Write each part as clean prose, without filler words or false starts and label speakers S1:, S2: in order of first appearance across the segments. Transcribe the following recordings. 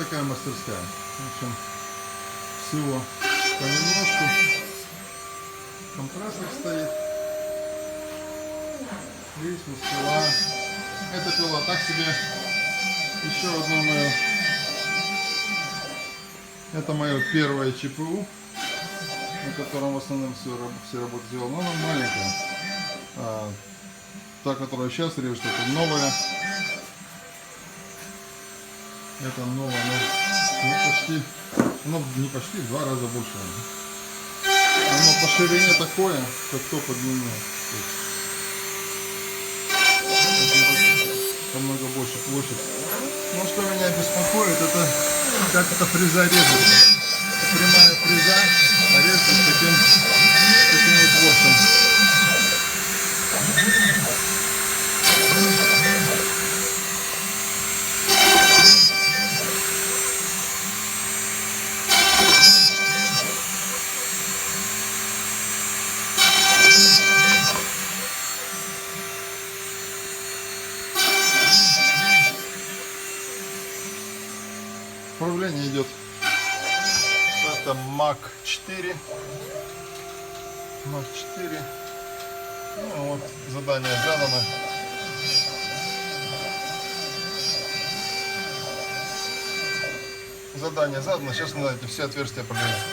S1: такая мастерская. В общем, всего понемножку. Компрессор стоит. Рисмус, пила. Это пила. Так себе еще одно мое. Это мое первое ЧПУ, на котором в основном все работы сделал. Но она маленькая. Та, которая сейчас режет, это новая. Это новая, но не почти, в 2 раза больше. Оно по ширине такое, как то по длине. Намного больше площадь. Но что меня беспокоит, это как эта фреза режется. Прямая фреза, а режется таким вот ворсом. Управление идет. Это Mach 4. Mach 4. Ну вот, задание задано. Задание задано. Сейчас надо эти все отверстия проверить.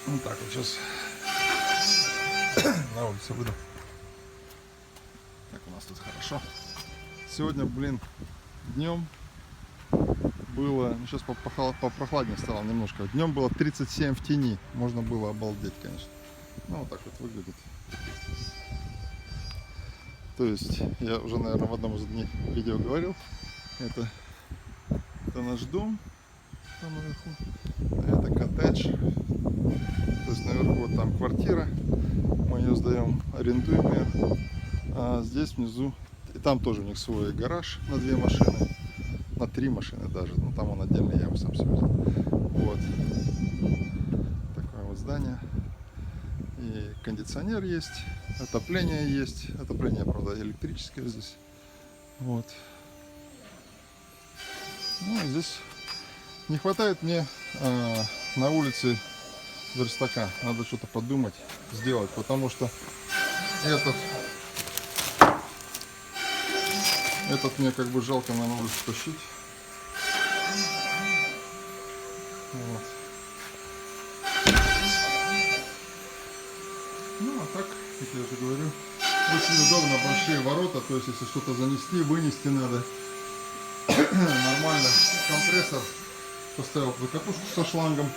S1: Вот так вот сейчас. На улице выйду. Так, у нас тут хорошо. Сегодня, блин, днем было, ну, сейчас попрохладнее стало немножко. Днем было 37 в тени. Можно было обалдеть, конечно. Ну, вот так вот выглядит. То есть, я уже, наверное, в одном из видео говорил. Это наш дом. Там наверху. А это коттедж. То есть, наверху вот там квартира. Мы ее сдаем, арендуем ее. А здесь внизу, и там тоже у них свой гараж на 2 машины, на 3 машины даже. Но там он отдельный, я его сам себе взял. Вот. Такое вот здание. И кондиционер есть, отопление есть. Отопление, правда, электрическое здесь. Вот. Ну, здесь не хватает мне на улице верстака. Надо что-то подумать, сделать, потому что этот мне как бы жалко на улицу тащить. Вот. Ну а так, как я уже говорю, очень удобно, большие ворота, то есть если что-то занести, вынести надо. Нормально. Компрессор поставил за катушку со шлангом.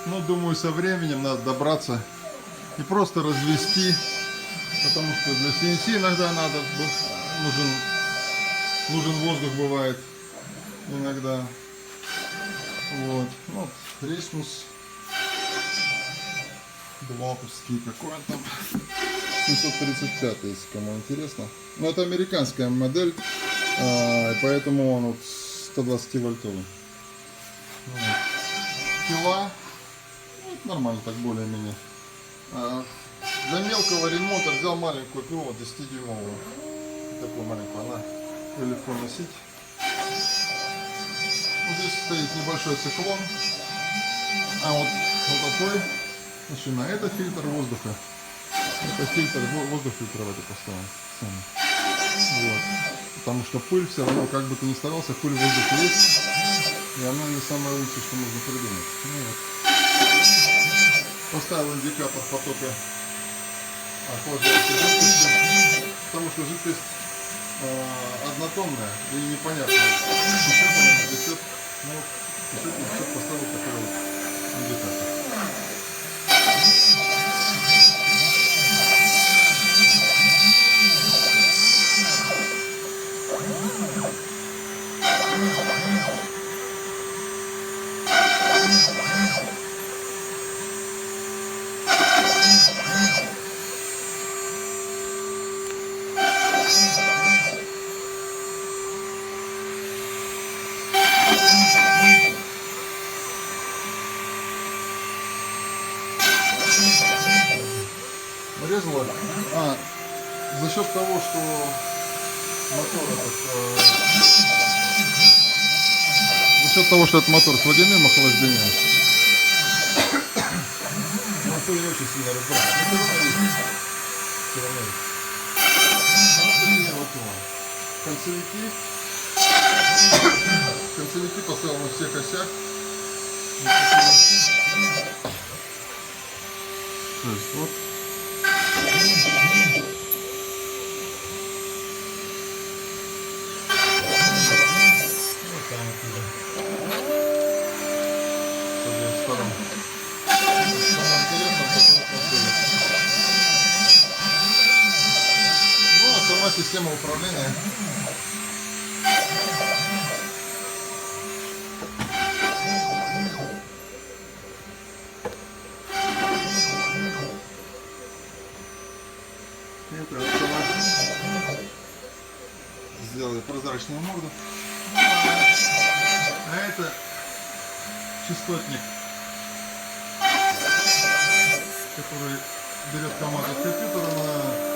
S1: Но думаю, со временем надо добраться и просто развести, потому что для CNC иногда нужен воздух, бывает иногда. Вот рейсмус двуповский, какой он там, 735, если кому интересно. Но это американская модель, поэтому он вот 120 вольтовый. Вот. Пила. Нормально так, более-менее. Для мелкого ремонта взял маленькую пилу, 10-дюймовую. Такую маленькую, она легко носить. Вот здесь стоит небольшой циклон. А вот такой, значит, на это фильтр воздуха. Это фильтр, воздух фильтровать поставил сами. Вот. Потому что пыль все равно, как бы ты ни старался, пыль в воздухе есть. И она не самое лучшее, что можно придумать. Ну, вот. Поставил индикатор потока охлаждающей жидкости, потому что жидкость однотонная и непонятно, течет она, не течет. Ну, течет, не течет, поставил такой вот индикатор. повезло. За счет того, что мотор этот, за счет того, что этот мотор с водяным охлаждением,
S2: Мотор не очень сильно разбрасывается. Все равно.
S1: концевики поставил на всех осях. То есть вот.
S2: Вот там оттуда.
S1: С обеих сторон.
S2: Самое интересное, потом посмотрим.
S1: Ну, а сама система управления. Это автомат. Сделали прозрачную морду. А это частотник, который берет команду от компьютера на